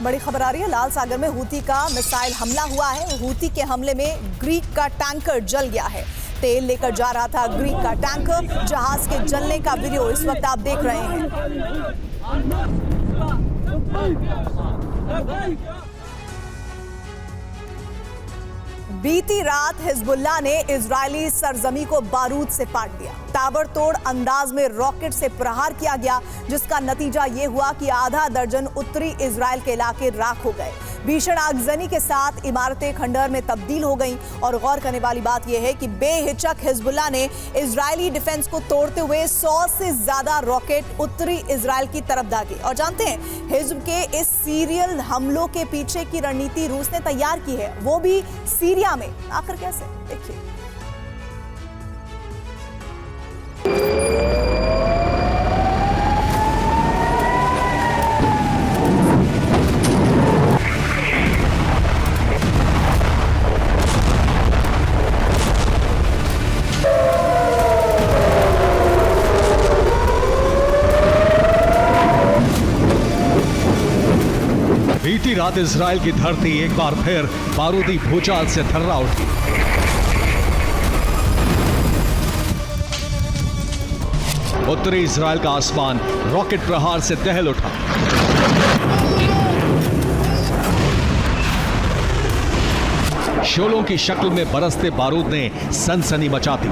बड़ी खबर आ रही है, लाल सागर में हूती का मिसाइल हमला हुआ है। हूती के हमले में ग्रीक का टैंकर जल गया है। तेल लेकर जा रहा था ग्रीक का टैंकर। जहाज के जलने का वीडियो इस वक्त आप देख रहे हैं। बीती रात हिजबुल्लाह ने इजरायली सरजमी को बारूद से पाट दिया। ताबड़तोड़ अंदाज में रॉकेट से प्रहार किया गया, जिसका नतीजा ये हुआ कि आधा दर्जन उत्तरी इजराइल के इलाके राख हो गए। भीषण आगजनी के साथ इमारतें खंडहर में तब्दील हो गईं। और गौर करने वाली बात यह है कि बेहिचक हिजबुल्लाह ने इजरायली डिफेंस को तोड़ते हुए 100 से ज्यादा रॉकेट उत्तरी इजराइल की तरफ दागे। और जानते हैं, हिजब के इस सीरियल हमलों के पीछे की रणनीति रूस ने तैयार की है, वो भी सीरिया में। आखिर कैसे, देखिए। बीती रात इजराइल की धरती एक बार फिर बारूदी भूचाल से थर्रा उठी। उत्तरी इजराइल का आसमान रॉकेट प्रहार से दहल उठा। शोलों की शक्ल में बरसते बारूद ने सनसनी मचा दी।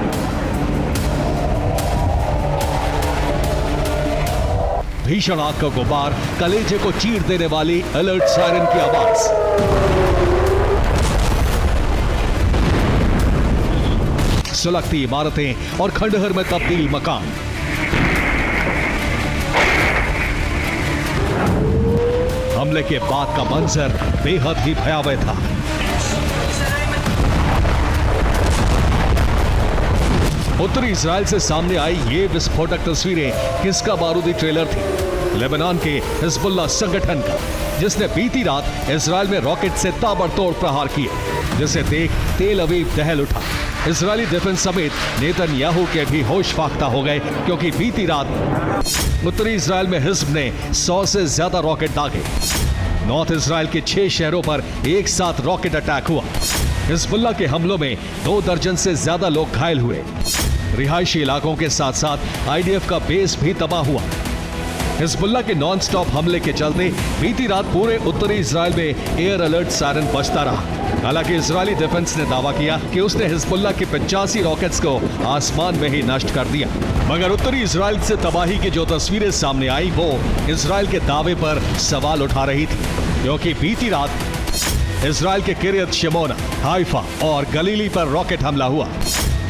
भीषण आग का गुबार, कलेजे को चीर देने वाली अलर्ट सायरन की आवाज। सुलगती इमारतें और खंडहर में तब्दील मकान। हमले के बाद का मंजर बेहद ही भयावह था। उत्तरी इजराइल से सामने आई ये विस्फोटक तस्वीरें किसका बारूदी ट्रेलर थी? लेबनान के हिजबुल्लाह संगठन का, जिसने बीती रात इजराइल में रॉकेट से ताबड़तोड़ प्रहार किए, जिसे देख तेल अवीव दहल उठा। इजरायली डिफेंस समेत नेतन्याहू के भी होश फाख्ता हो गए, क्योंकि बीती रात उत्तरी इजराइल में हिजब ने 100 से ज्यादा रॉकेट दागे। नॉर्थ इजराइल के 6 शहरों पर एक साथ रॉकेट अटैक हुआ। हिजबुल्लाह के हमलों में 2 दर्जन से ज्यादा लोग घायल हुए। रिहायशी इलाकों के साथ साथ आईडीएफ का बेस भी तबाह हुआ। हिजबुल्लाह के नॉन स्टॉप हमले के चलते बीती रात पूरे उत्तरी इजराइल में एयर अलर्ट सायरन बजता रहा। हालांकि इजरायली डिफेंस ने दावा किया कि उसने हिजबुल्लाह के 85 रॉकेट्स को आसमान में ही नष्ट कर दिया। मगर उत्तरी इजराइल से तबाही की जो तस्वीरें सामने आई, वो इजराइल के दावे पर सवाल उठा रही थी, क्योंकि बीती रात इजराइल के किरियत शिमोना, हाइफा और गलीली पर रॉकेट हमला हुआ।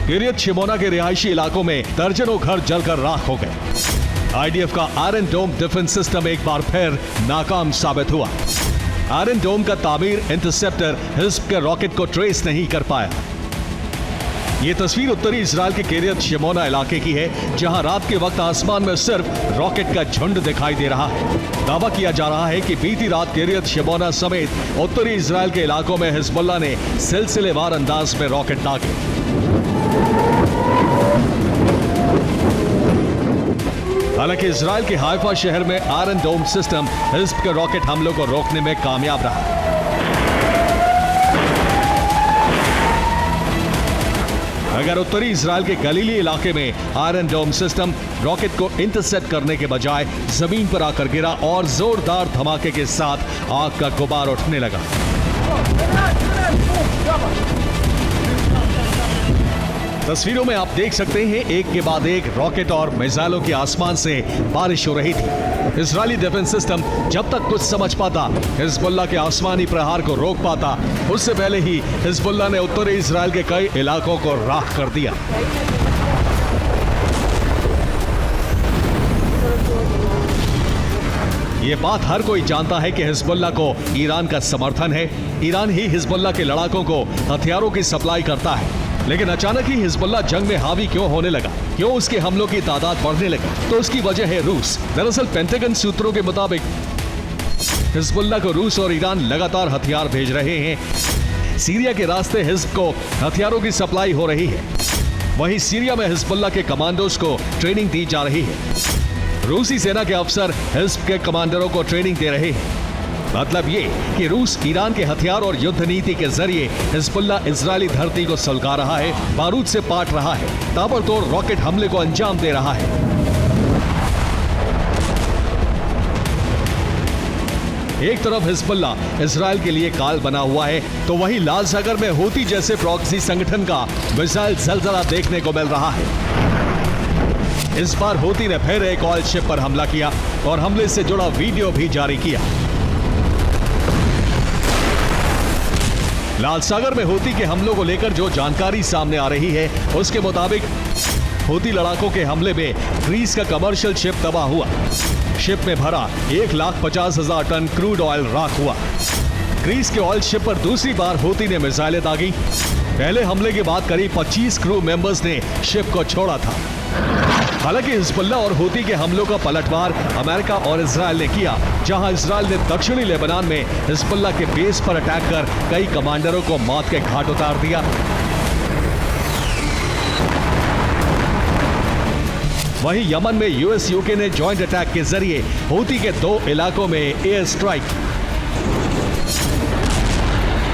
किरियत शिमोना के रिहायशी इलाकों में दर्जनों घर जलकर राख हो गए। आईडीएफ का आयरन डोम डिफेंस सिस्टम एक बार फिर नाकाम साबित हुआ। आयरन डोम का तामीर इंटरसेप्टर हिजब के रॉकेट को ट्रेस नहीं कर पाया। ये तस्वीर उत्तरी इजराइल के किरियत शिमोना इलाके की है, जहां रात के वक्त आसमान में सिर्फ रॉकेट का झुंड दिखाई दे रहा है। दावा किया जा रहा है कि बीती रात किरियत शिमोना समेत उत्तरी इजराइल के इलाकों में हिजबुल्लाह ने सिलसिलेवार अंदाज में रॉकेट दागे। हालांकि इजराइल के हाइफा शहर में आयरन डोम सिस्टम हिजब के रॉकेट हमलों को रोकने में कामयाब रहा। अगर उत्तरी इजराइल के गलीली इलाके में आयरन डोम सिस्टम रॉकेट को इंटरसेप्ट करने के बजाय जमीन पर आकर गिरा और जोरदार धमाके के साथ आग का गुबार उठने लगा। तस्वीरों में आप देख सकते हैं, एक के बाद एक रॉकेट और मिसाइलों की आसमान से बारिश हो रही थी। इजरायली डिफेंस सिस्टम जब तक कुछ समझ पाता, हिजबुल्लाह के आसमानी प्रहार को रोक पाता, उससे पहले ही हिजबुल्लाह ने उत्तरी इजराइल के कई इलाकों को राख कर दिया। ये बात हर कोई जानता है कि हिजबुल्लाह को ईरान का समर्थन है। ईरान ही हिजबुल्लाह के लड़ाकों को हथियारों की सप्लाई करता है। लेकिन अचानक ही हिजबुल्लाह जंग में हावी क्यों होने लगा? क्यों उसके हमलों की तादाद बढ़ने लगी? तो उसकी वजह है रूस। दरअसल पेंटागन सूत्रों के मुताबिक हिजबुल्लाह को रूस और ईरान लगातार हथियार भेज रहे हैं। सीरिया के रास्ते हिजब को हथियारों की सप्लाई हो रही है। वहीं सीरिया में हिजबुल्लाह के कमांडोज को ट्रेनिंग दी जा रही है। रूसी सेना के अफसर हिजब के कमांडरों को ट्रेनिंग दे रहे हैं। मतलब ये कि रूस ईरान के हथियार और युद्ध नीति के जरिए हिजबुल्ला इजरायली धरती को सुलगा रहा है, बारूद से पाट रहा है, ताबड़तोड़ रॉकेट हमले को अंजाम दे रहा है। एक तरफ हिजबुल्ला इजरायल के लिए काल बना हुआ है, तो वहीं लाल सागर में हूती जैसे प्रॉक्सी संगठन का मिसाइल जलजला देखने को मिल रहा है। इस बार हूती ने फिर एक ऑयल शिप पर हमला किया और हमले से जुड़ा वीडियो भी जारी किया। लाल सागर में हूती के हमलों को लेकर जो जानकारी सामने आ रही है, उसके मुताबिक हूती लड़ाकों के हमले में ग्रीस का कमर्शियल शिप तबाह हुआ। शिप में भरा 1,50,000 टन क्रूड ऑयल राख हुआ। ग्रीस के ऑयल शिप पर दूसरी बार हूती ने मिसाइलें दागी। पहले हमले के बाद करीब 25 क्रू मेंबर्स ने शिप को छोड़ा था। हालांकि हिजबुल्ला और हूती के हमलों का पलटवार अमेरिका और इजरायल ने किया, जहां इजरायल ने दक्षिणी लेबनान में हिजबुल्ला के बेस पर अटैक कर कई कमांडरों को मौत के घाट उतार दिया। वहीं यमन में यूएस यूके ने जॉइंट अटैक के जरिए हूती के 2 इलाकों में एयर स्ट्राइक।